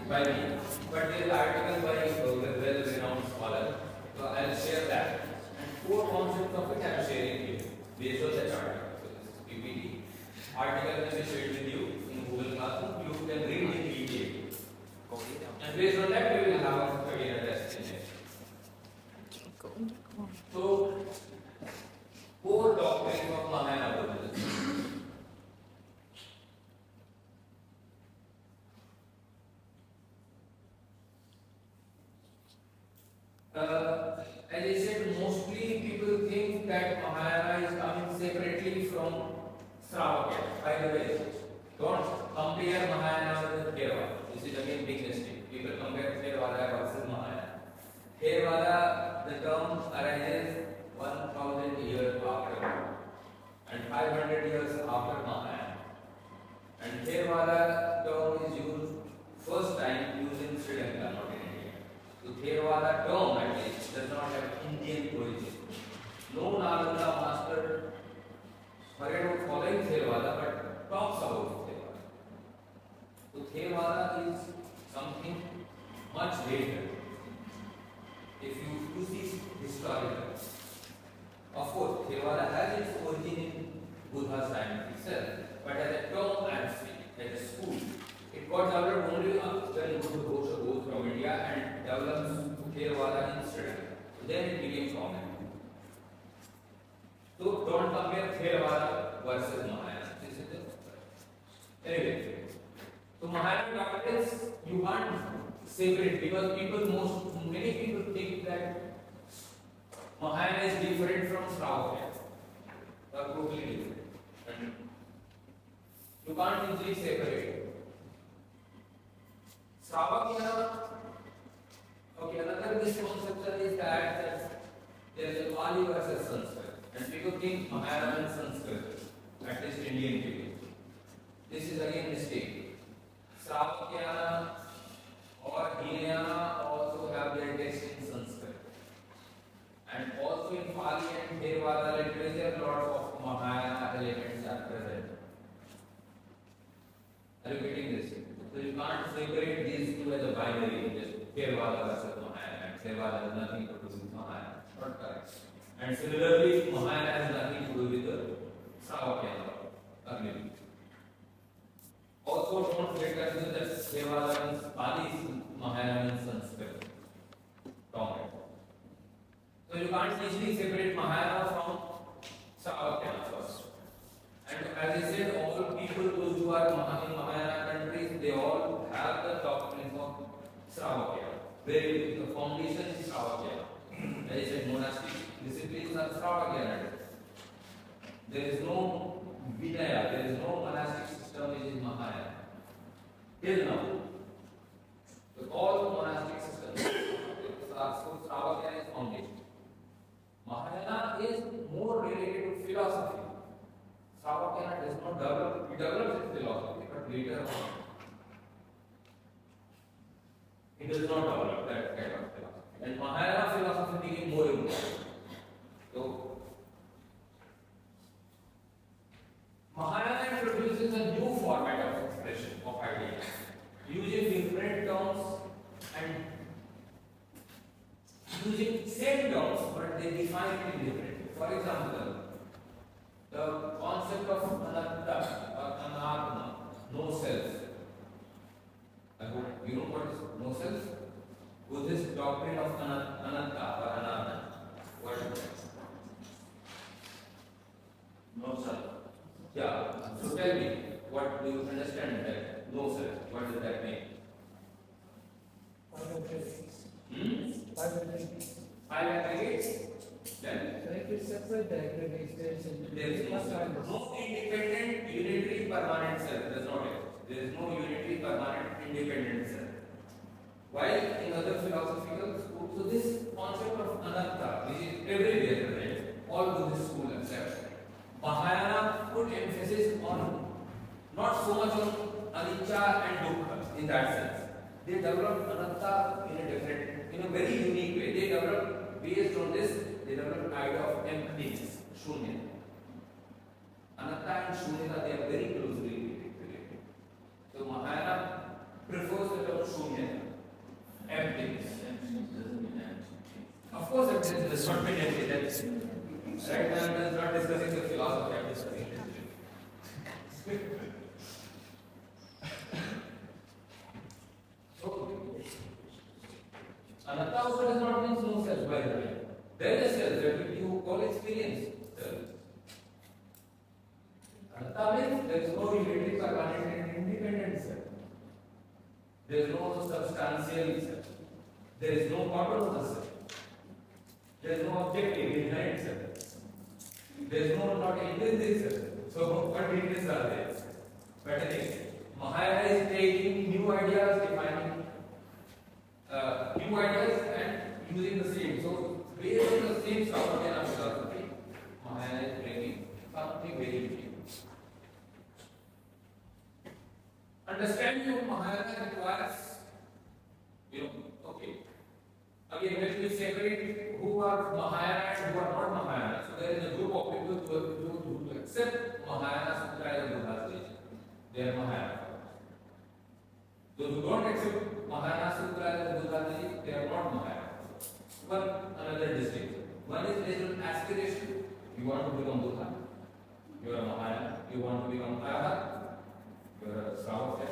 by me, but there is article by a well-renowned scholar. So I'll share that. And four concepts of it I'm sharing you based on that article. So this is PPT. Article will be shared with you in Google Classroom. You can read in detail. And based on that, we will have a 30-minute test in it. So, four doctrines of Mahayana Buddhism. As I said, mostly people think that Mahayana is coming separately from Sravakya. By the way, don't compare Mahayana with Theravada. This is again big mistake. People compare Theravada versus Mahayana. Theravada, the term arises 1000 years after and 500 years after Mahayana. And Theravada term is used first time used in Sri Lanka, not in India. So Theravada term at least does not have Indian origin. No Nalanda master forget about following Theravada but talks about Theravada. So Theravada is something much later. If you see historical, of course Theravada has its origin in Buddha's time itself, but as a term and as a school, it got developed only when Buddha goes from India and develops Theravada in Sri Lanka. So then it became common. So don't compare Theravada versus Mahayana. This is the anyway. So Mahayana doctrines you can't separate because many people think that Mahayana is different from Sravakya. They are totally different. You can't easily separate. Sravakya, okay, another misconception is that there is a Pali versus Sanskrit. And people think Mahayana and Sanskrit, at least Indian people. This is again mistake. Sravakya or Hinayana also have their text in Sanskrit. And also in Pali and Theravada literature, lots of Mahayana elements are present. Are you getting this? So you can't separate these two as a binary, just Theravada versus Mahayana. And Theravada has nothing to do with Mahayana. Not correct. And similarly, Mahayana has nothing to do with the Sravakya earlier. Also, don't get confused that Theravada means Pali, Mahayana means Sanskrit. Wrong. So you can't easily separate Mahayana from Sravakya first. And as I said, all people those who are in Mahayana countries, they all have the doctrines of Sravakya. Where the foundation is Sravakya. As I said, monastic disciplines are Sravakya. There is no Vinaya, there is no monastic system which is Mahayana. Till now. So all monastic systems are so Sravakya is foundation. Mahayana is more related to philosophy. Sravakya does not develop, it develops its philosophy, but later on. It does not develop that kind of philosophy. And Mahayana philosophy became more important. So, Mahayana introduces a new format of expression of ideas, using different terms and using same terms, but they define it differently. For example, the concept of anatta or anatma, no self. I hope you know what is no self. Buddhist doctrine of anatta or anatma. What is that? No self. Yeah. So tell me, what do you understand that no self? What does that mean? Five aggregates. Then if you separate the aggregates, there is no independent unitary permanent self. Does not exist. There is no unitary permanent independent self. While in other philosophical schools, so this concept of anatta, which is everywhere present, all Buddhist schools accept. Mahayana put emphasis on not so much on anicca and dukkha in that sense. They developed anatta in a very unique way. They developed based on this. They developed idea of emptiness, shunya. Anatta and shunya, they are very closely related. So Mahayana prefers the term Shunya. Emptiness. Of course, emptiness does not mean emptiness. Right now, I am not discussing the philosophy, I am discussing it. So, anatta also does not mean no self, by the way. There is a self that you all experience. Anatta means there is no relative permanent and independent self. There is no substantial self. There is no autonomous self. There is no objective inherent self. There is no not intrinsic self. So what details are there? But again, Mahayana is taking new ideas, defining new ideas and using the same. So based on the same Savatana philosophy, Mahayana is bringing something very new. Understanding of Mahayana requires, okay. Again, let me separate who are Mahayana and who are not Mahayana. So there is a group of people who accept Mahayana Sutra as a Buddha's religion. They are Mahayana. Those who don't accept Mahayana Sutra as a Buddha's religion, they are not Mahayana. One another distinction. One is based on aspiration. You want to become Buddha. You are Mahayana. You want to become Arhat. You are a Sravaka.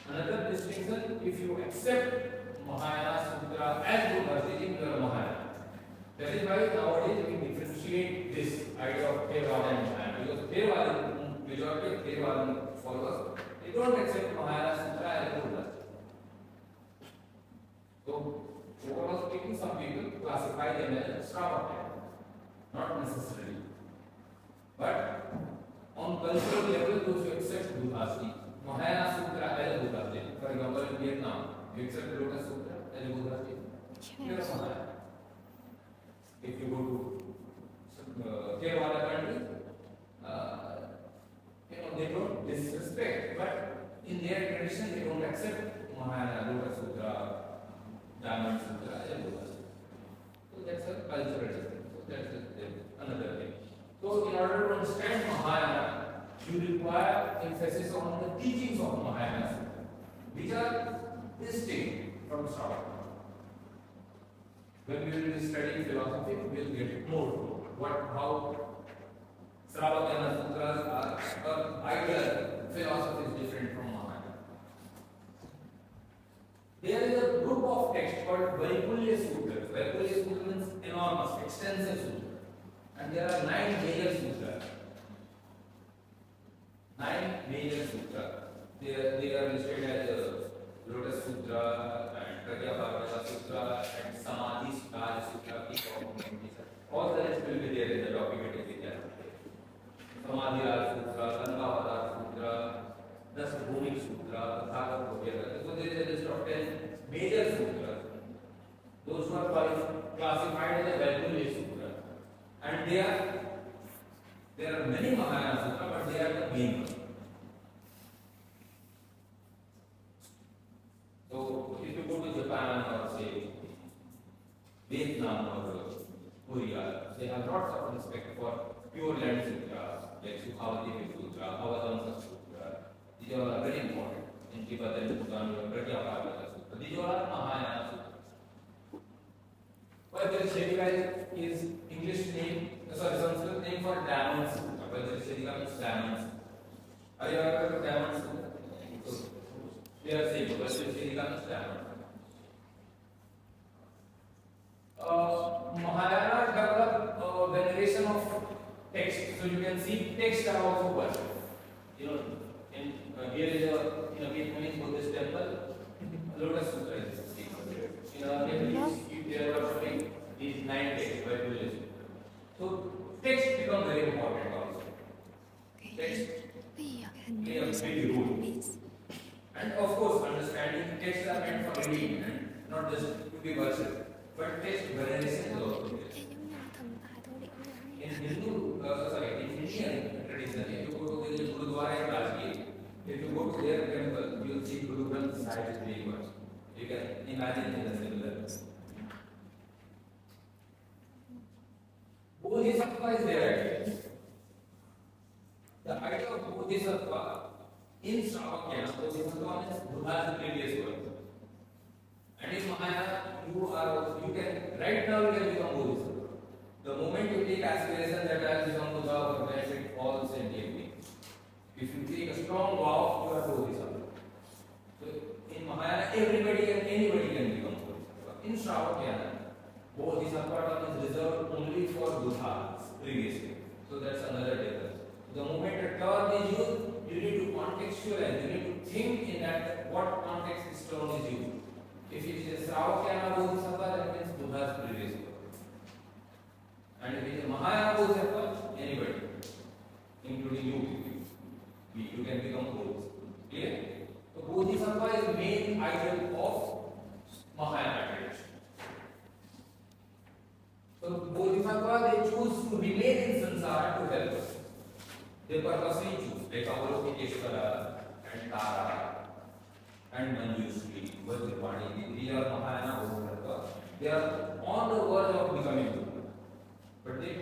Another distinction, if you accept Mahayana Sutra as Buddha's teaching, you are Mahayana. That is why nowadays we differentiate this idea of Theravada and Mahayana. Because Theravada, majority of Theravada followers, they don't accept Mahayana Sutra as Buddha's. So, overall speaking, some people classify them as Sravaka. Not necessarily. But on cultural level, those who accept Buddha's teaching, Mahayana Sutra as a Buddha's teaching. For example, in Vietnam, you accept Lotus Sutra as a Buddha's teaching. You are Mahayana. If you go to Theravada countries, they don't disrespect, but in their tradition they don't accept Mahayana, Lotus Sutra, Diamond Sutra as a Buddha's teaching. So that's a cultural difference. So that's another thing. So in order to understand Mahayana, you require emphasis on the teachings of Mahayana Sutra, which are distinct from Sravaka. When we will be studying philosophy, we will get more how Sravaka Sutras are ideal philosophy is different from Mahayana. There is a group of texts called Vaikulya Sutras. Vaikulya Sutra means enormous, extensive sutra. And there are 9 major sutras. 9 major sutras. They are listed as Lotus Sutra and Prajapavata Sutra and Samadhi Sutra. All the rest will be there in the document if you can. Samadhi Sutra, Sanbhavata Sutra, Das Bhumik Sutra, Tathaka Bhogya. So there is a list of 10 major sutras. Those who are classified as a Vaikulya Sutra. And there are many Mahayana Sutras, but they are the main ones. So if you go to Japan or say Vietnam or Korea, they have lots of respect for pure land sutras like Sukhavati Sutra, Avatamsa Sutra. These all are very important. In Tibetan Buddhism, Prajapavata Sutra. These all are Mahayana Sutras. Vajrashedika is English name, Sanskrit name for Diamond Sutra. Vajrashedika means diamonds. Are you aware of Diamond Sutra? They are saying Vajrashedika means diamond. Mahayana developed veneration of text. So you can see texts are also worshipped. Here is in a Vietnamese Buddhist temple, Lotus Sutra is in a Nepalese, they are worshipping these 9 texts by Buddhism. So texts become very important also. Texts play a big role. And of course, understanding texts are meant for reading and not just to be worshipped. But text veneration is also there. In Hindu, in Indian tradition, if you go to the Gurudwara in Rajgir, if you go to their temple, you will see Guru Granth Sahib is being worshipped. You can imagine in a similar way. Bodhisattva is their idea. The idea of Bodhisattva in Sravakya, Bodhisattva means Buddha's previous work. And in Mahayana, you can, right now you can become Bodhisattva. The moment you take aspiration that I will become Buddha or that it falls and away. If you take a strong vow, you are Bodhisattva. So in Mahayana, everybody and anybody can become Bodhisattva. In Shravakayana, Bodhisattva term is reserved only for Buddhas previously. So that's another difference. The moment a term is used, you need to contextualize, you need to think in that what context this term is used. If it is a Shravakayana Bodhisattva, that means Buddha's previously. And if it is a Mahayana Bodhisattva, anybody, including you can become Bodhisattva. Clear? So Bodhisattva is the main idol of Mahayana tradition. So Bodhisattva, they choose to remain in samsara to help us. They purposely choose, like Avalokiteshvara and Tara and Manjushri, Vajrapani. These are Mahayana Bodhisattva. They are on the verge of becoming Buddha, but they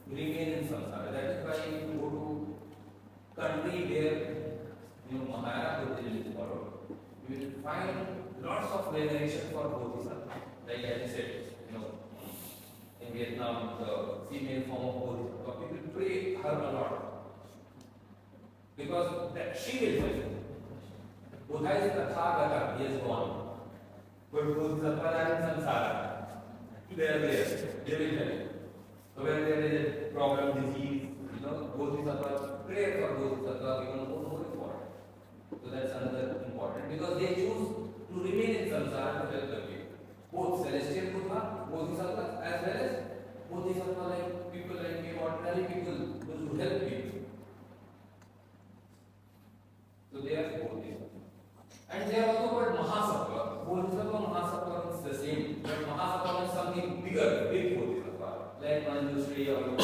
remain in samsara. That is why if you go to country where Mahayana Buddhism is followed, you will find lots of veneration for Bodhisattva. Like I said, in Vietnam, the female form of Bodhisattva, people pray her a lot. Because that she will help. Buddha is Tathagata, he has gone. But Bodhisattvas are in samsara. They are there, they will help. So when there is a problem, disease, Bodhisattvas, prayer for Bodhisattva becomes more important. So that's another important, because they choose to remain in samsara to help the people. Both celestial Buddha, Bodhisattvas, as well as Bodhisattva like people like me, ordinary people, those who help people. So they are Bodhisattva. And they are also called Mahasattva. Bodhisattva, Mahasattva is the same. But Mahasattva is something bigger, big Bodhisattva. Like Manjushri or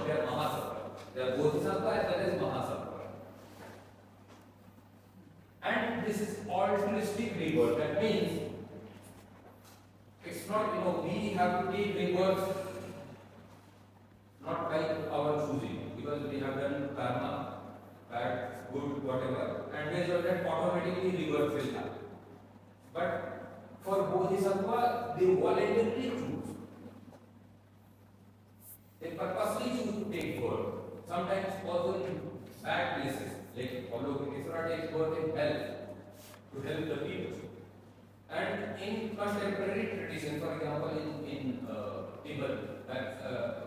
they are Mahasattva. They are Bodhisattva as well as Mahasattva. And this is altruistic rebirth. That means it's not, we have to take rebirth not by our choosing, because we have done karma, bad, good, whatever, and based on that automatically rebirth will happen. But for Bodhisattva, they voluntarily choose. They purposely choose to take birth. Sometimes also in bad places, like Avalokiteshvara takes birth in hell to help the people. And in contemporary tradition, for example, in Tibet,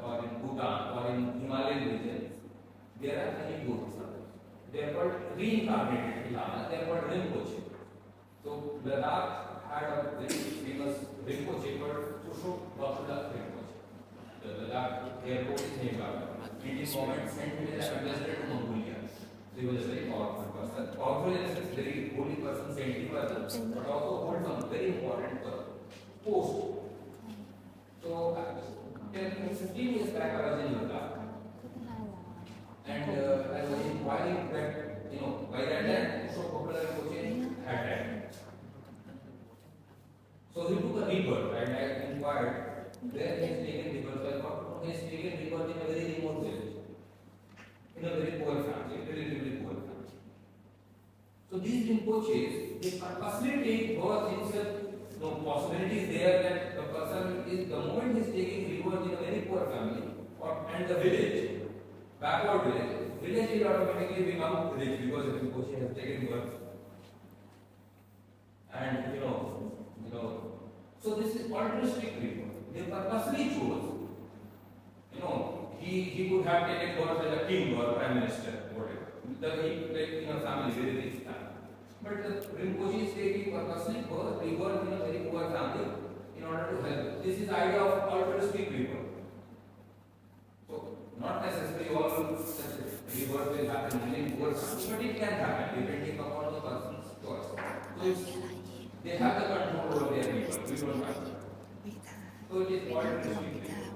or in Bhutan, or in Himalayan regions, there are many Bodhisattvas. They are called reincarnated Ilana, they are called Rinpoche. So Ladakh had a very famous Rinpoche called Sushok Bakula Rinpoche. The Ladakh airport is named after him. In this moment, sent him as ambassador to Mongolia. So he was a very powerful person. Powerful in a sense, very holy person, saintly person, but also hold some very important post. So, 15 years back, I was in Ladakh. And I was inquiring that, by that time, so popular coaching had died. So he took a rebirth, and I inquired where he has taken rebirth. So I thought he has taken rebirth in a very remote village, in a very poor family, relatively poor family. So these Rinpoches, they purposely take birth in such possibilities there that the person is, the moment he is taking rebirth in a very poor family, and the village, backward village will automatically become rich because the Rinpoche has taken birth. And so this is altruistic rebirth. They purposely chose. He could have taken birth as a king or a prime minister, whatever. Like in a family, very rich family. But the Rinpoche is taking purposely rebirth in a very poor family in order to help. This is the idea of altruistic rebirth. So, not necessarily all such rebirth will happen in poor family, but it can happen depending upon the person's choice. So, they have the control over their rebirth. We don't have it. So, it is altruistic rebirth.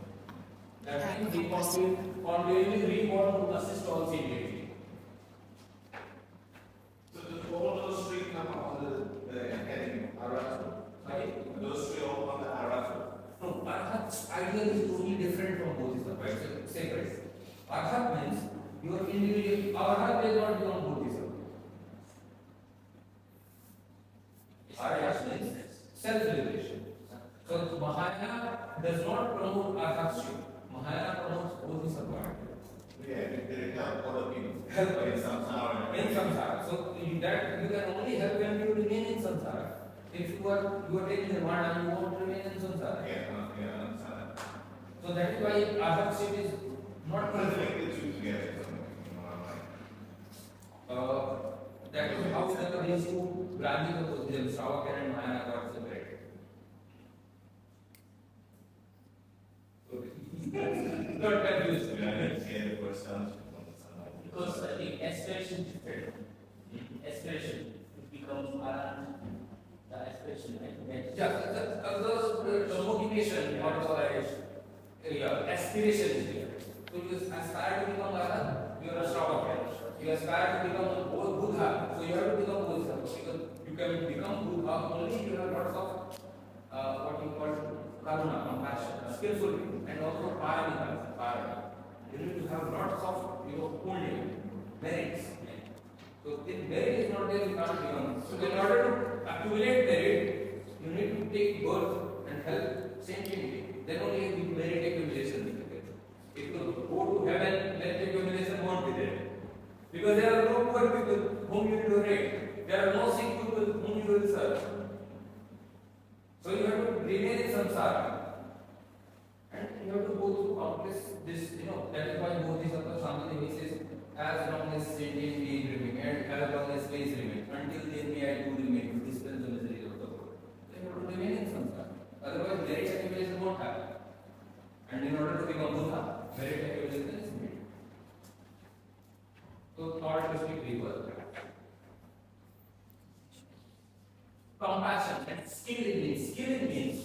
That means we continually reborn to assist all sentiently. So all those three come on the academy, Arahat. Sorry? Those three all on the Arahat. No, Arhat's idea is totally different from Bodhisattva. It's separate. Arhat means your individual. Arhat does not belong to Bodhisattva. Arhat means self-liberation. So Mahayana does not promote arhatship. Mahayana promotes bodhisattva. Yeah, they help other people. Help in others. samsara. In samsara. So that you can only help when you remain in samsara. If you are taking nirvana, you won't remain in samsara. Yeah, understand. So that is why arhatship is not What is perfect. the two together? That is how these two branches of Buddhism, Shravakya and Mahayana, got separated. Not confused. Yeah, the first sounds. Because the aspiration different. Aspiration it becomes the aspiration, right? Yeah, the motivation or the aspiration is different. So you aspire to become Arhat, you are a Shravakya. You aspire to become Buddha, so you have to become Buddha. Because you can become Buddha only if you have lots of what you call karuna, compassion, skillful, and also parami. You need to have lots of punya, merits. So if merit is not there, you can't become. So in order to accumulate merit, you need to take birth and help sentiently. Then only the merit accumulation will be there. If you go to heaven, merit accumulation won't be there. Because there are no poor people whom you will donate. There are no sick people whom you will serve. So you have to remain in samsara. And you have to go through countless this, that is why Bodhisattva Shantideva says, as long as sentient being remain, and as long as space remains, until then may I do remain to dispense the miseries of the world. Then you have to remain in samsara. Otherwise, merit accumulation won't happen. And in order to become Buddha, merit accumulation is made. So, thought to speak reverse. Compassion and skill in means. Skill in means.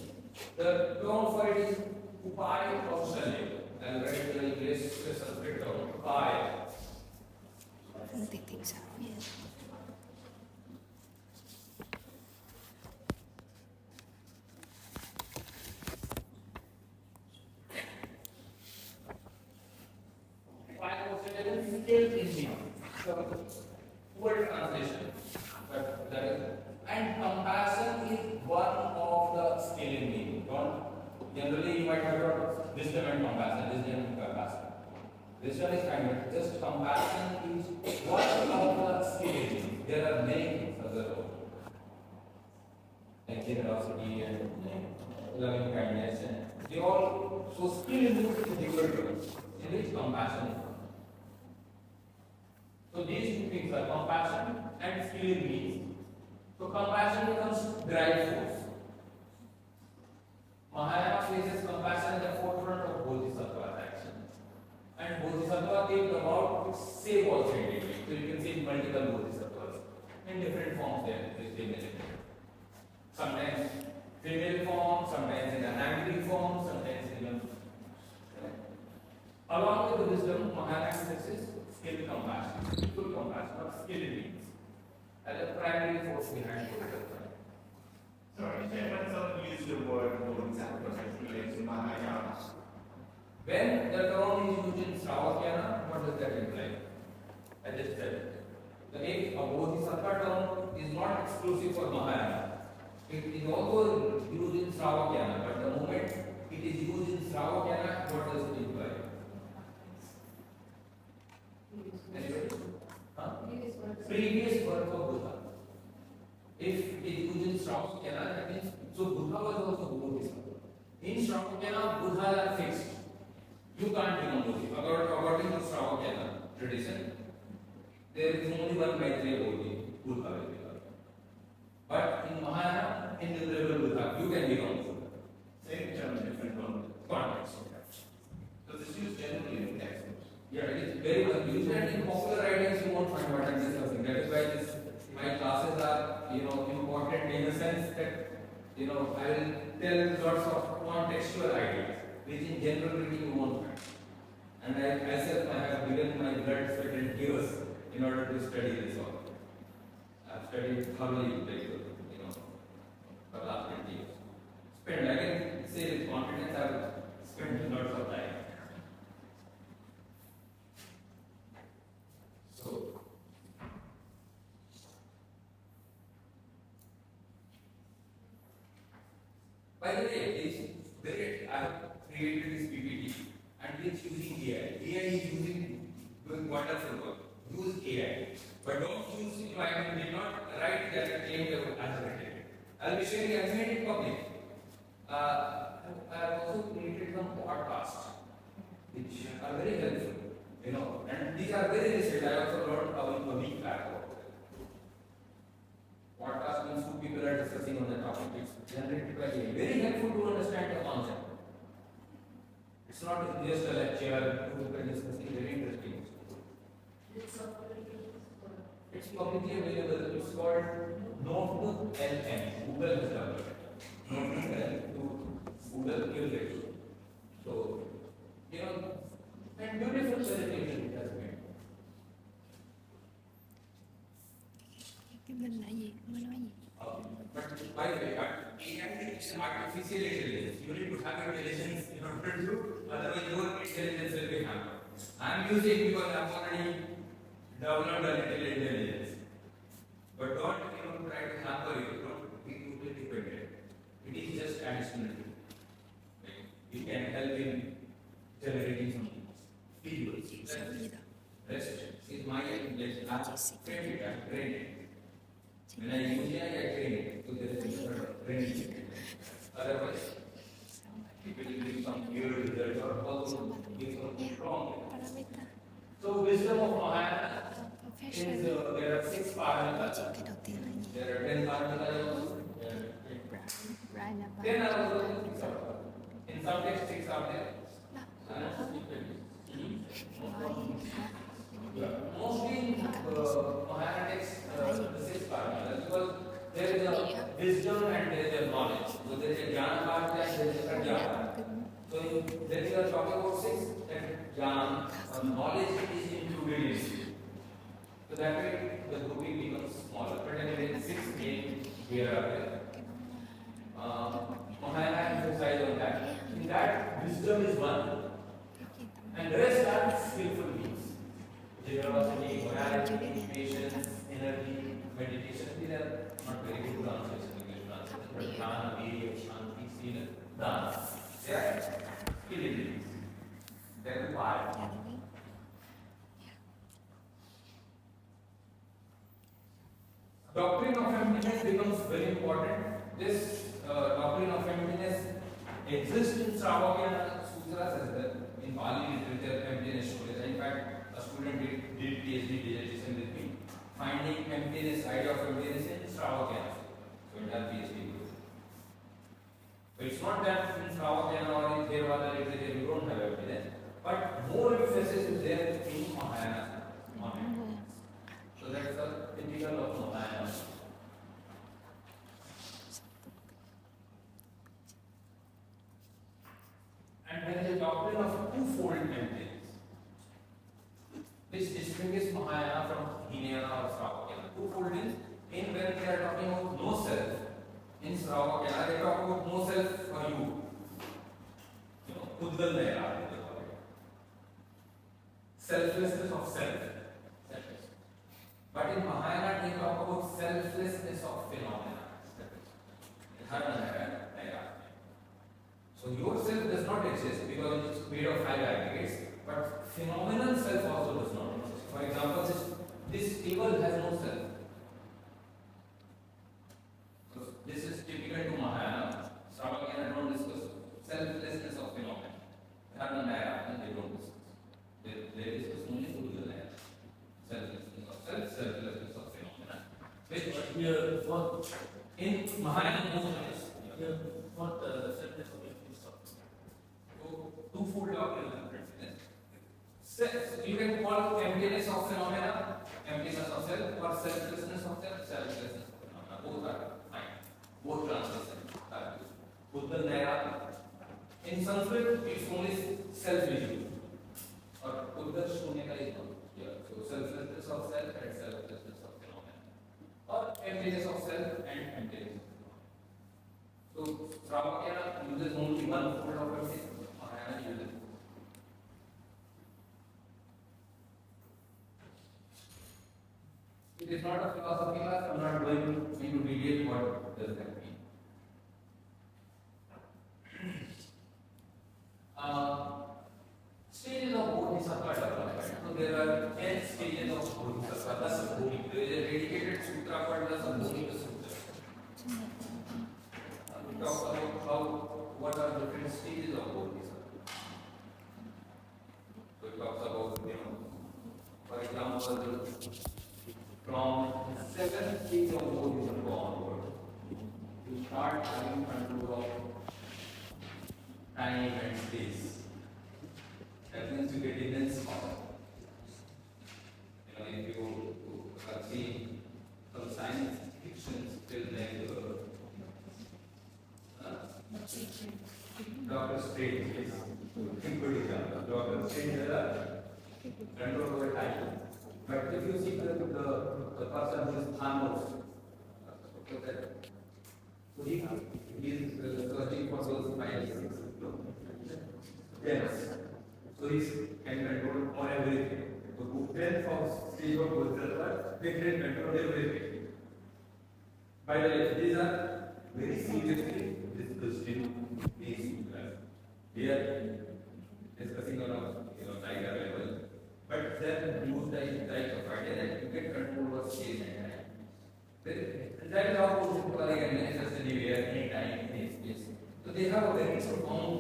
The term for it is upaya kausalya. I'll write the English Sanskrit term. Upaya. Upaya kausalya is skill in means. So, word translation. But that is, and compassion is one of the skill in meaning. Generally you might have heard wisdom and compassion. Wisdom is kind of just compassion is one of the skill in meaning. There are many things other like generosity and loving kindness and they all so skill in meaning is equal to in which compassion is. So these two things are compassion and skill in meaning. So compassion becomes drive force. Mahayana places compassion at the forefront of Bodhisattva's action. And Bodhisattva came about to save all sentient beings. So you can see multiple Bodhisattvas in different forms there, which they mentioned. Sometimes female form, sometimes in an angry form, sometimes in a along with the wisdom, Mahayana places skill compassion, full compassion, or skill in means. As a primary force behind Bodhisattva. Sorry, when someone uses the word bodhisattva, it relates to Mahayana. When the term is used in Shravakya, what does that imply? I just said. If a bodhisattva term is not exclusive for Mahayana, it is also used in Shravakya, but the moment it is used in Shravakya, what does it imply? Anybody? Huh? Previous birth of Buddha. If it is used in Shravakya, that means so Buddha was also Bodhisattva. In Shravakya, Buddha are fixed. You can't become Bodhi. According to Shravakya tradition, there is only one Maitreya Bodhi, Buddha will become. But in Mahayana, innumerable Buddha, you can become Buddha. Same term, different Context. So this is used generally in textbooks. Yeah, it is very confused and in popular writings you won't find what I'm discussing. That is why my classes are, important in the sense that, I will tell lots of contextual ideas, which in general reading you won't find. And I myself, I have given my blood, sweat and tears in order to study this all. I've studied thoroughly, for the last 20 years. I can say with confidence, I've spent lots of time. So, By the way, I have created this PPT and it's using AI. AI is doing wonderful work. Use AI. But don't use it like I did not write that claim as written. I'll be sharing, I made it public. I have also created some podcasts which are very helpful. And these are very recent. I also learned a week back. Podcast means two people are discussing on the topic. It's generated by AI. Very helpful to understand the concept. It's not just a lecture, two people discussing, very interesting. It's publicly available. It's called Notebook LM. Google has developed it. Notebook LM to Google use it. So, and beautiful presentation it has made. Cái mình là gì? Mới nói gì? But by the way, AI is an artificial intelligence. You need to have intelligence in order to do, otherwise your intelligence will be hampered. I am using because I have already developed a little intelligence. But don't try to hamper you. Don't be totally dependent. It is just additional. It can help in generating some visuals. Rest is my intelligence. I have trained it. I have trained it. When I use it, I train it. So there is a training. Otherwise, it will give some weird result or also give something wrong. So wisdom of Mahayana is there are 6 paramitas. Cái đầu tiên là gì? There are 10 paramitas. Right, 10 are also 6 are. In some texts 6 are there. Mostly in Mahayana texts, the 6 paramitas because there is a wisdom and there is a knowledge. So there is a jnana part and there is a pratyahara. So when you are talking about 6, that jnana or knowledge is included in it. So that way the grouping becomes smaller. But anyway, 6 main here are there. Mahayana emphasize on that. In that, wisdom is one. And the rest are skillful means. Generosity, morality, patience, energy, meditation. These are not very good translations, English translations. But jnana, virya, shanti, sila, dana. They are skill abilities. They are required. Doctrine of emptiness becomes very important. This doctrine of emptiness exists in Sravakya Sutras as well. In Pali literature, emptiness stories. In fact, a student did PhD dissertation with me, finding emptiness, idea of emptiness in Sravakya. So it has PhD. So it's not that in Sravakya or in Theravada literature you don't have emptiness, but more emphasis is there in Mahayana. So that's the typical of Mahayana. And there is a doctrine of twofold emptiness. This distinguishes Mahayana from Hinayana or Sravakya. Twofold is in when they are talking about no self. In Sravakya, they talk about no self for you. Uddal Naira. Selflessness of self. But in Mahayana, they talk about selflessness of phenomena. So yourself does not exist because it's made of 5 aggregates, but phenomenal self also does not exist. For example, this table has no self. So this is typical to Mahayana. Sravakya don't discuss selflessness of phenomena. And they don't discuss. They discuss only Buddhism. Selflessness of self, selflessness of phenomena. Which what in Mahayana movements, what selflessness of twofold doctrine of emptiness. You can call emptiness of phenomena, emptiness of self, or selflessness of self, selflessness of phenomena. Both are fine. Both translations are used. Buddha Naira. In Sanskrit, it's only self-view. Or Buddha Shunyata is not here. So selflessness of self and selflessness of phenomena. Or emptiness of self and emptiness of phenomena. So Sravakya uses only one fold of emptiness. It is not a philosophy class. I am not going into detail what does that mean. example, from 7th stage of Buddhism onward, you start having control of time and space. That means you get immense power. If you see some science fiction still like Doctor Strange is a good example. Doctor Strange has control over time. But if you see the person who is Thanos, so he is searching for those 5 6 gems. So he can control on everything. So who then from stage of Buddhism, they can control everything. By the way, these are very seriously discussed in these classes. We are discussing on a higher level, but then use the type of idea that you get control over space and time. That is how people are manifest anywhere, anytime, any space. So they have a very profound,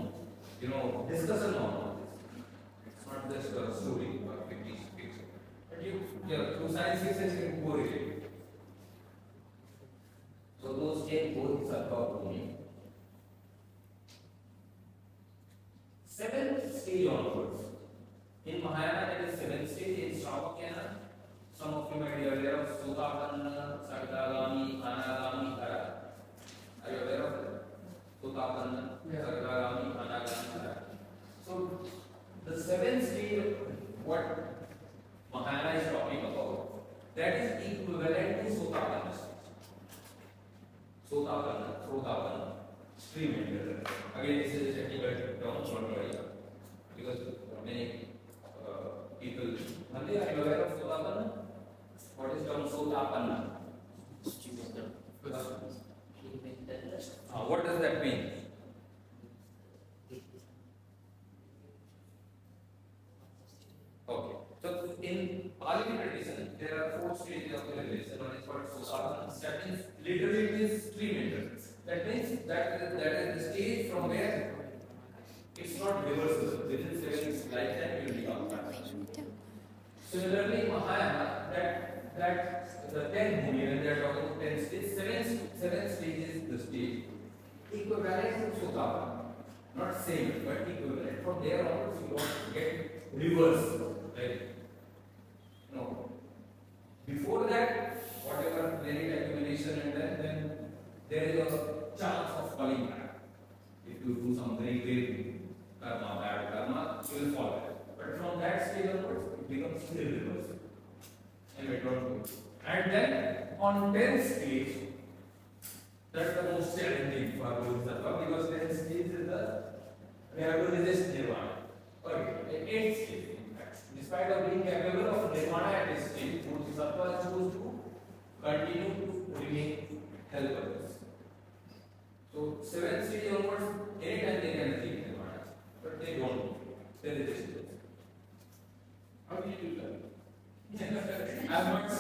discussion on all this. It's not just a story or fictitious picture. But through science fiction, you can correlate. So those 10 goals are taught to me. 7th stage onwards. In Mahayana, there is 7th stage. In Shravakya, some of you might be aware of Sotapanna, Sargagami, Anagami, Hara. Are you aware of that? Sotapanna, Sargagami, Anagami, Hara. So, the 7th stage, what Mahayana is talking about, that is equivalent to Sotapanna stage. Sotapanna, stream enter. Again, this is a technical term, don't worry, because many people. Nandi, are you aware of Sotapanna? What is term Sotapanna? What does that mean? Okay. So in Pali tradition, there are 4 stages of realization. One is called Sotapanna. That means literally it means stream entrance. That means that is the stage from where it's not reversible. Within 7 lifetime you will become conscious. Similarly, Mahayana, that the 10 bhumi, when they are talking about 10 stages, 7 stages is the stage equivalent to Sotapanna. Not same, but equivalent. From there onwards, you don't get reverse. Right? No. Before that, whatever planet accumulation and then there is a chance of falling back. If you do some very great karma, bad karma, you will fall back. But from that stage onwards, it becomes irreversible. And then on 10th stage, that's the most challenging for Bodhisattva because 10th stage is we have to resist nirvana. Okay, 8th stage. Despite of being capable of nirvana at this stage, Bodhisattva choose to continue to remain helpless. So 7th stage onwards, anytime they can achieve nirvana, but they don't. They resist it. How do you do that? I'm not as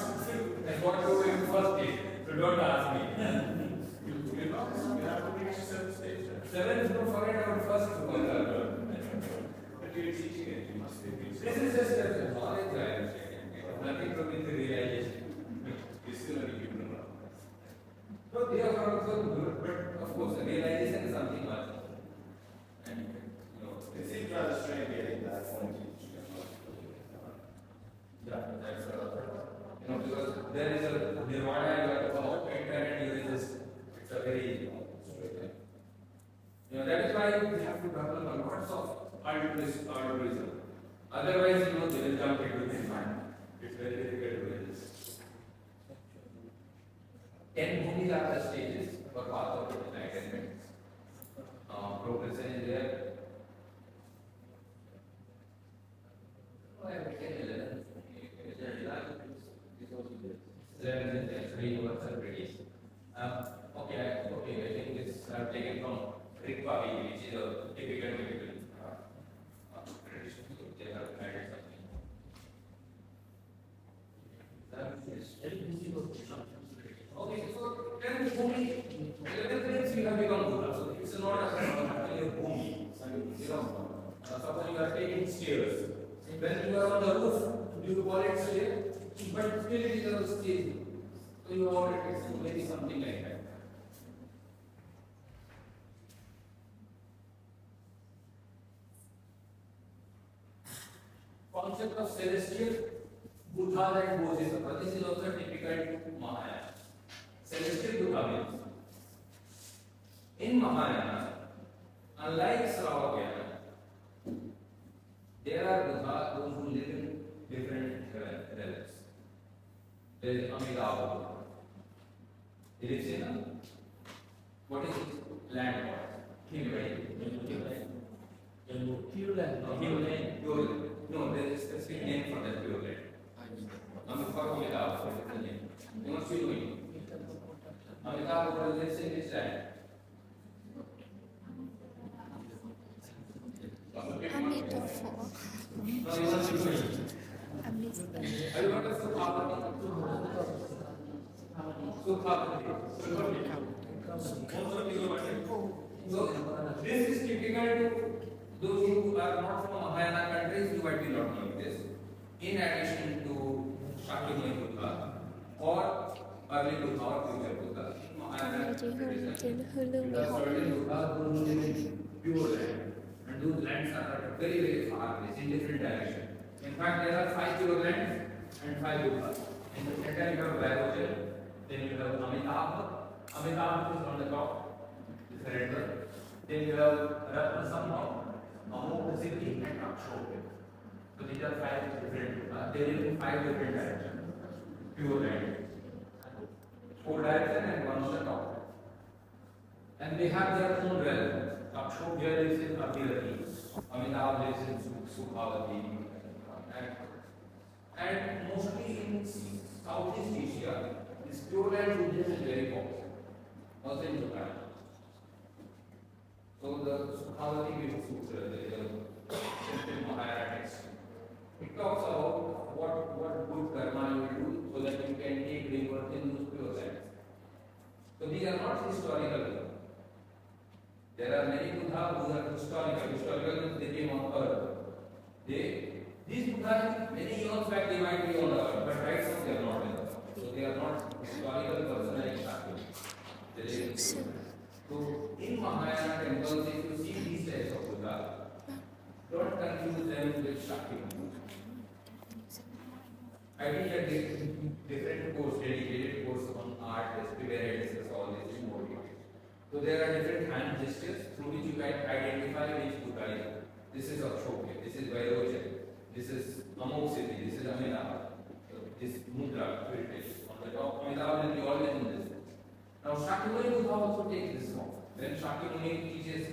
what to do in first stage, so don't ask me. You have to reach 7th stage. 7th, don't forget our first one. But you're teaching it, you must be reached. This is just a knowledge I am sharing. Nothing to do with the realization. You're still a human around. No, they are also good, but of course, the realization is something much. And, It seems rather strange getting that point. yeah, that's because there is a nirvana, you have to come out, enter, and you resist. It's a very, that is why we have to develop a lots of altruism. Otherwise, they will jump into the mind. It's very difficult to resist. 10 bhumis are the stages for path of enlightenment. Progression is there. Oh, I have 10, 11. 11 is there. 3 words are ready. Okay, I think this are taken from Rig Pavi, which is a typical medical tradition. So they have added something. Okay, so 10 bhumi, 11 things you have become Buddha. So it's not a bhumi. Suppose you are taking stairs. When you are on the roof, do you call it stair? but still it is a stage. So you have maybe something like that. Concept of celestial Buddha and Bodhisattva. This is also typical to Mahayana. Celestial Buddha means in Mahayana, unlike Sravakayana, there are Buddha those who live in different realms. There is Amitabha Buddha. He lives in a, what is it? Land called Himalayan. Pure land. Himalayan. Pure land. No, there is a specific name for that pure land. Amitabha Buddha is the name. You must be knowing. Amitabha Buddha lives in this land. Amitabha. No, you must be knowing. Amitabha. Have you heard of Sukhavati? Sukhavati. So, this is typical to those who are not from Mahayana countries, you might be not knowing this. In addition to Shakyamuni Buddha or early Buddha or future Buddha, in Mahayana tradition, there are certain Buddhas who live in pure land, and those lands are very, very far away, in different directions. In fact, there are 5 pure lands and 5 Buddhas. In the center, you have Vairochan, then you have Amitabha. Amitabha is on the top, is the red one. Then you have Ratnasambha, Amokasiddhi, and Akshobhya. So these are 5 different, they live in 5 different directions. Pure land. 4 directions and 1 on the top. And they have their own realm. Akshobhya lives in Abhirati, Amitabha lives in Sukhavati. And mostly in Southeast Asia, this pure land Buddhism is very popular. Also in Japan. So the Sukhavati Viva Sutra, the simple Mahayana text, it talks about what good karma you will do so that you can take rebirth in those pure lands. So these are not historical. There are many Buddhas who are historical. Historical means they came on earth. These Buddhas, many years back they might be on the earth, but right now they are not in the earth. So they are not historical personalities. So in Mahayana temples, if you see these types of Buddha, don't confuse them with Shakyamuni. I did a different course, dedicated course on art, recipe, where I discuss all this in more detail. So there are different hand gestures through which you can identify which Buddha is. This is Akshobhya, this is Vairochan, this is Amokasiddhi, this is Amitabha. So this mudra, meditation. On the top, Amitabha will be always in this. Now Shakyamuni Buddha also takes this form. When Shakyamuni teaches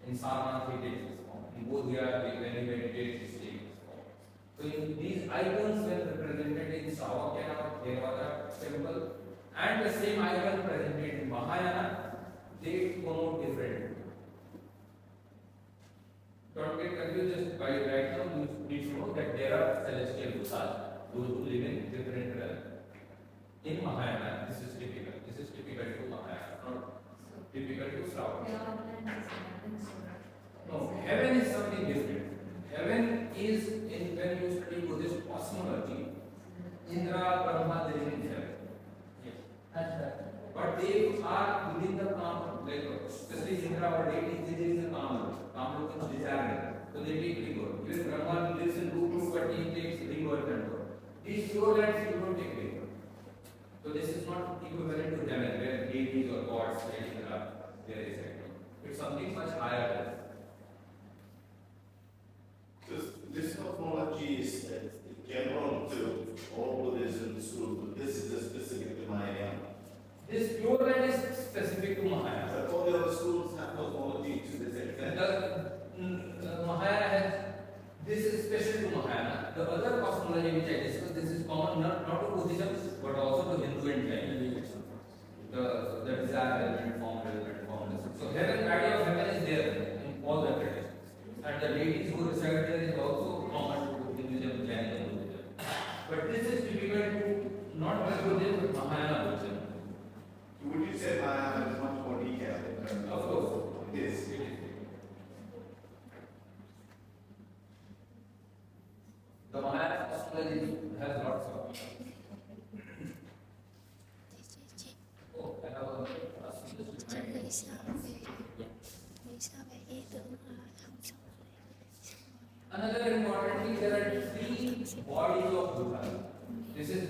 in Sarnath, he takes this form. In Bodhya, when he meditates, he takes this form. So in these icons when represented in Sravakayana or Theravada temple, and the same icon presented in Mahayana, they connote different. Don't get confused, just by right now you need to know that there are celestial Buddhas, those who live in different realms. In Mahayana, this is typical. This is typical to Mahayana, not typical to Sravakayana. No, heaven is something different. Heaven is, in when you study Buddhist cosmology, Indra, Brahma, they live in heaven. Yes, that's right. But they are within the Kama, like especially Indra or deities, they live in the Kama. Kama is desiring. So they take rebirth. Even Brahma lives in Rupa, but he takes rebirth and birth. These pure lands, you don't take rebirth. So this is not equivalent to heaven, where deities or gods, there is it's something much higher than that. So this cosmology is general to all Buddhism schools, but this is just specific to Mahayana. This pure land is specific to Mahayana. But all the other schools have cosmology to this extent. The Mahayana has, this is special to Mahayana. The other cosmology which I discussed, this is common not to Buddhism but also to Hindu and Jain. The desire element, form element, formalism. So heaven, idea of heaven is there in all the traditions. And the deities who reside there is also common to Hinduism, Jain and Buddhism. But this is typical to not just Buddhism but Mahayana Buddhism. Would you say Mahayana is much more detailed? Of course. It is. The Mahayana cosmology has lots of Another important thing, there are three bodies of Buddha. This is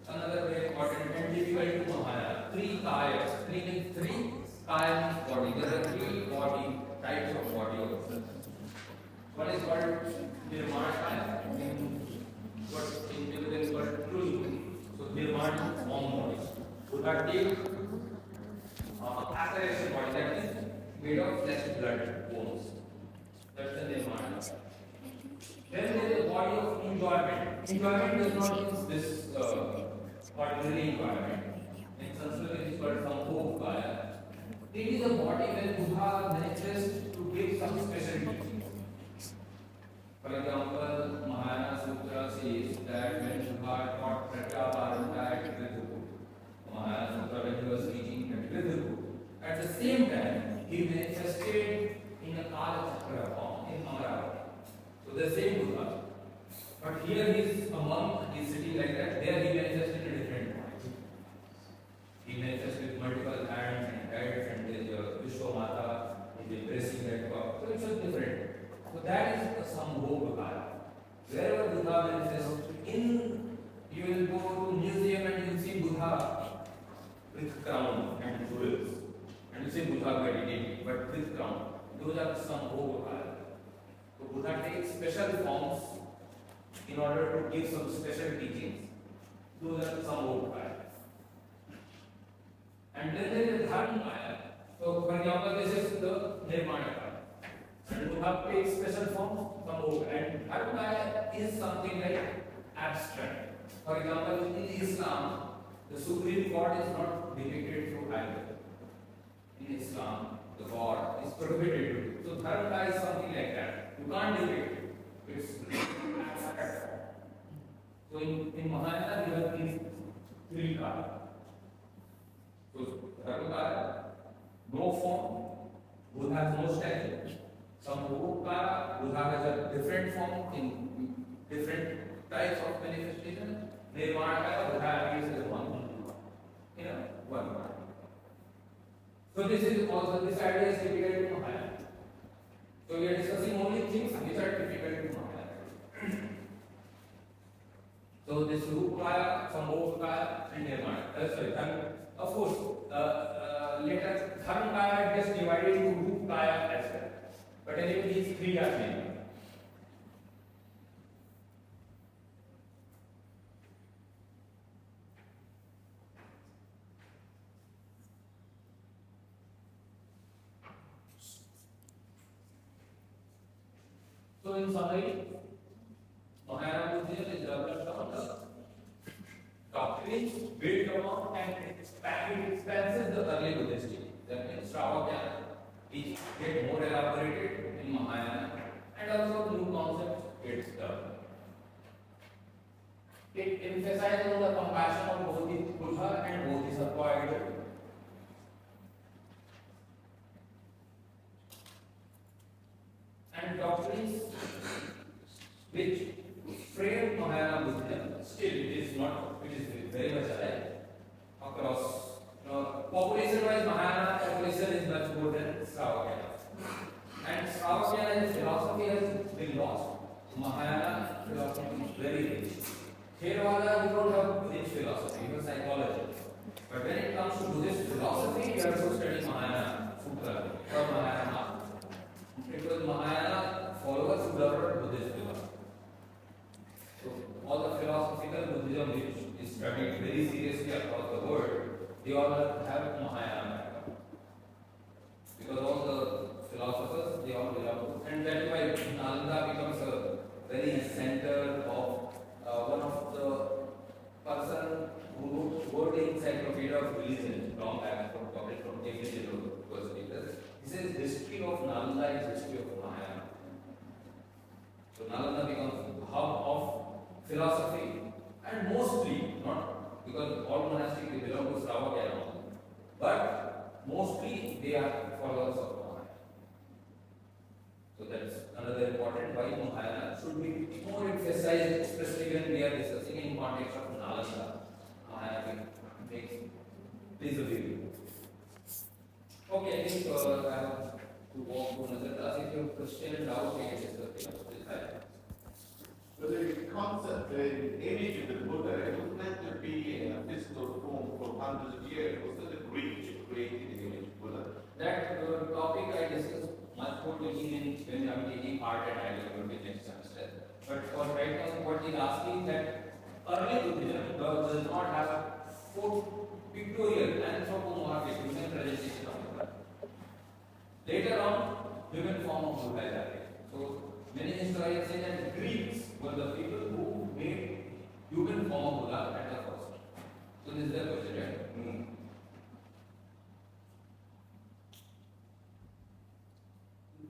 another very important and difficult to Mahayana. Three kayas. Three means three. Kaya means body. There are three body types of body of Buddha. One is called Nirmana Kaya. What in Buddhism is called true. So Nirmana form body. Buddha takes apparition body that is made of flesh, blood, bones. That's the Nirmana. Then there is a body of enjoyment. Enjoyment does not mean this ordinary enjoyment. In Sanskrit it is called Sambhogkaya. It is a body where Buddha manifests to give some special teaching. For example, Mahayana Sutra says that when Buddha taught Pratyaparanta at Ridhu, Mahayana Sutra when he was teaching at Ridhu, at the same time he manifested in a Kala Chakra form in Amaravati. So the same Buddha. But here he is a monk, he is sitting like that, there he manifests in a different form. He manifests with multiple hands and heads and there is Vishwamata, he is embracing that God. So it's a different. So that is a Sambhogakaya. Wherever Buddha manifests, you will go to museum and you will see Buddha with crown and jewels. And you see Buddha meditating, but with crown. Those are Sambhogakaya. So Buddha takes special forms in order to give some special teachings. Those are Sambhogakaya. And then there is Dharmakaya. So for example, this is the Nirmanakaya. And Buddha takes special forms, Sambhogakaya. And Dharmakaya is something like abstract. For example, in Islam, the Supreme God is not depicted through either. In Islam, the God is prohibited to do. So Dharmakaya is something like that. You can't depict it. It's abstract. So in Mahayana, you have these three kaya. So Dharmakaya, no form, Buddha has no statue. Sambhogakaya, Buddha has a different form in different types of manifestation. Nirmanakaya, Buddha is one. One. So this is also, this idea is difficult to Mahayana. So we are discussing only things which are difficult to Mahayana. So this Rupakaya, Sambhogakaya and Nirmanakaya. Of course, later Dharmakaya gets divided into Rupakaya as well. But anyway, these three are main. So in summary, Mahayana Buddhism is developed on the doctrines built upon and expanses the early Buddhist teaching. That means Shravakya teachings get more elaborated in Mahayana and also new concepts get developed. It emphasizes on the compassion of both the Buddha and Bodhisattva ideal. And doctrines which frame Mahayana Buddhism, still it is very much alive across. Population-wise, Mahayana population is much more than Shravakya. And Shravakya as philosophy has been lost. Mahayana philosophy is very rich. Theravada, we don't have rich philosophy, even psychology. But when it comes to Buddhist philosophy, we have to study Mahayana Sutra or Mahayana. Because Mahayana followers who developed Buddhist philosophy. So all the philosophical Buddhism which is studied very seriously across the world, they all have Mahayana background. Because all the philosophers, they all belong to, and that's why Nalanda becomes a very center of one of the person who wrote the encyclopedia of religion long back from Cambridge University. He says history of Nalanda is history of Mahayana. So Nalanda becomes the hub of philosophy, and mostly, not because all monastics they belong to Shravakya, but mostly they are followers of Mahayana. So that's another important why Mahayana should be more emphasized, especially when we are discussing in context of Nalanda. Mahayana makes visibly. Okay, I think I have to walk to another class. If you have question and doubt, we can discuss it. So the concept, the image of the Buddha, it was meant to be in a physical form for hundreds of years. It was the Greeks who created the image of Buddha. That topic I discussed much more taking when I'm taking part at IIT next semester. But for right now, what he's asking that early Buddhism does not have a pictorial anthropomorphic human presentation of Buddha. Later on, human form of Buddha is added. So many historians say that Greeks were the people who made human form of Buddha at the first. So this is the question, right?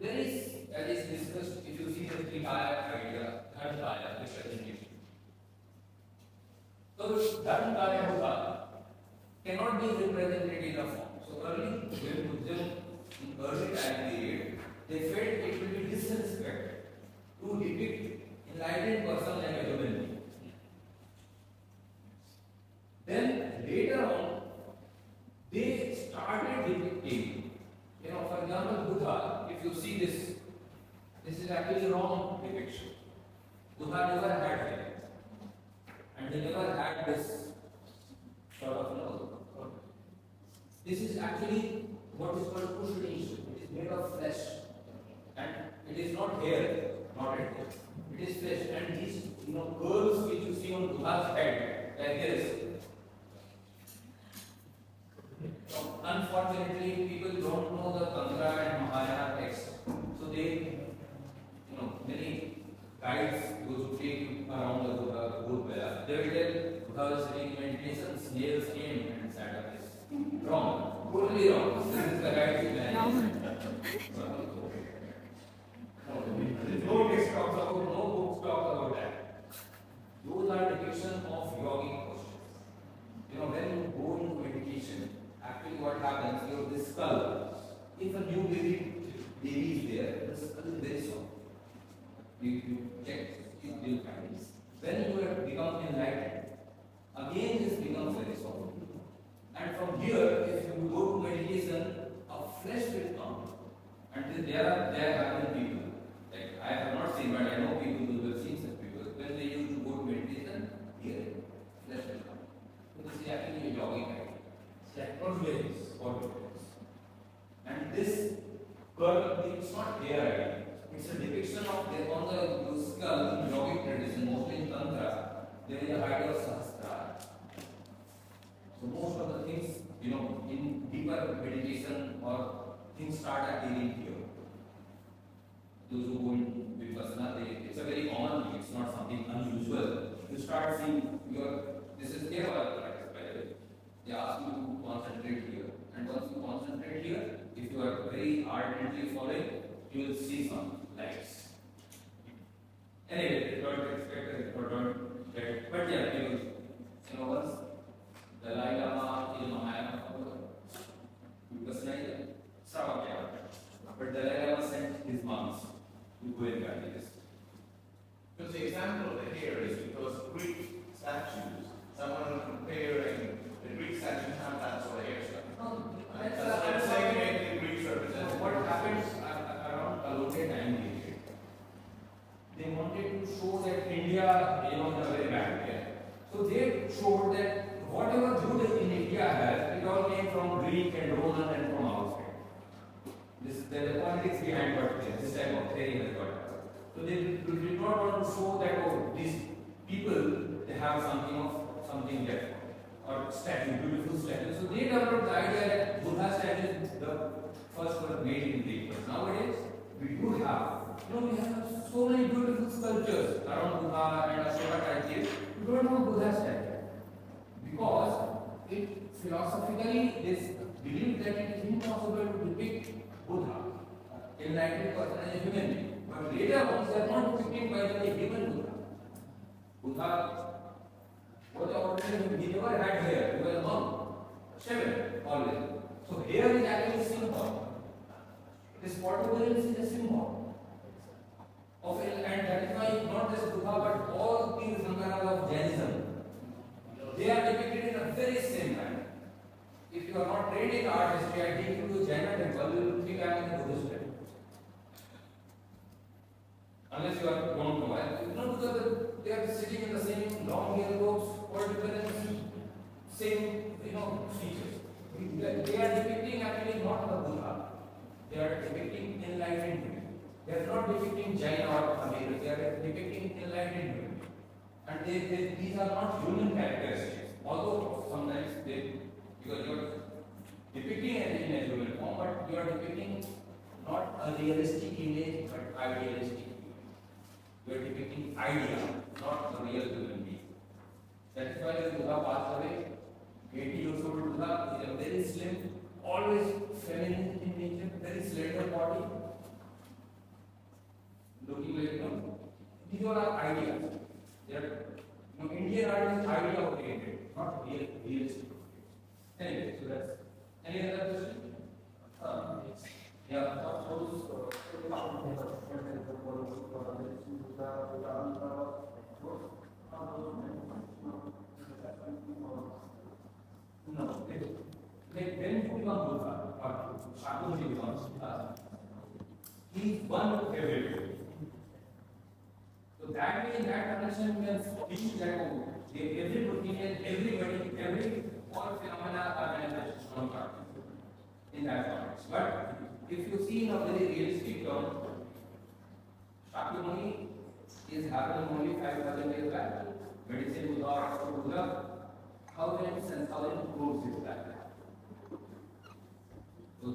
There is, as is discussed, if you see the Trikaya idea, Dharmakaya representation. So Dharmakaya Buddha cannot be represented in a form. So early, when Buddhism, in early time period, they felt it will be disrespect to depict enlightened person like a human being. Then later on, they started depicting, for example, Buddha, if you see this is actually wrong depiction. Buddha never had hair. And they never had this sort of nose. This is actually what is called pushnish. It is made of flesh. And it is not hair, not at all. It is flesh. And these curls which you see on Buddha's head, like this. Unfortunately, people don't know the Tantra and Mahayana text. So they, many guides, those who take you around the Buddha, they will tell Buddha was sitting in meditation, snails came and sat on this. Wrong. Totally wrong. This is the guide you no text talks about, no books talk about that. Those are depictions of yogic postures. When you go into meditation, actually what happens, this skull, if a new baby is there, the skull is very soft. You check, it will find this. When you have become enlightened, again this becomes very soft. And from here, if you go to meditation, a flesh will come. And there have been people, like I have not seen, but I know people who have seen such people. When they used to go to meditation, here, flesh will come. So this is actually a yogic idea. Not very and this curve, it's not hair idea. It's a depiction of on the skull in yogic tradition, mostly in Tantra, there is a idea of sahasrara. So most of the things, in deeper meditation or things start appearing here. Those who go in Vipassana, it's a very common thing, it's not something unusual. You start seeing this is Theravada practice, by the way. They ask you to concentrate here. And once you concentrate here, if you are very ardently following, you will see some lights. Anyway, don't expect it or don't get it. But yeah, people, once Dalai Lama is Mahayana Vipassana, Sravakya. But Dalai Lama sent his monks to go and guide this. Because the example of the hair is because Greek statues, someone comparing the Greek statues have that sort of hairstyle. That's what I'm saying, the Greeks represent. What happens around Kalonte time period? They wanted to show that India, is a very bad player. So they showed that whatever good in India has, it all came from Greek and Roman and from outside. The politics behind what this type of theory has got. So they did not want to show that these people they have something left or statue, beautiful statue. So they developed the idea that Buddha statue is the first one made in Greek. But nowadays we do have, we have so many beautiful sculptures around Buddha and Ashoka statues. We don't have Buddha statue because it philosophically they believe that it is impossible to depict Buddha, enlightened person as a human being. But later on, they are not depicted by the human Buddha. Buddha was ordinary, he never had hair, he was a monk, shaven always. So hair is actually a symbol. This protuberance is a symbol of and that is why not just Buddha but all things of Jainism, they are depicted in a very same manner. If you are not trained in art history, I take you to Jaina temple, you will think I am in a Buddhist temple. Unless you are don't know. Buddha, they are sitting in the same long earlobes, all different, same, features. They are depicting actually not the Buddha. They are depicting enlightened being. They are not depicting Jain or Amir. They are depicting enlightened being. And these are not human characteristics. Although sometimes because you are depicting an in a human form, but you are depicting not a realistic image, but idealistic image. You are depicting idea, not the real human being. That is why the Buddha passed away. 80 years old Buddha is a very slim, always feminine in nature, very slender body, looking like, these all are ideas. They are, Indian art is idea oriented, not realistic. Anyway, so that's any other question? Yeah. No, when you become Buddha or Shakuji becomes Buddha, he is one with everything. So that way, in that connection, we can think that everybody, all phenomena are manifested from God in that context. But if you see in a very realistic term, Shakyamuni is happening only 5,000 years back. Medicine Buddha or Buddha, 1,000 and 1,000 crores years back. So,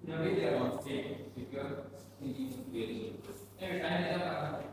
in a way, they are not same if you are thinking really. Anyway, time is up.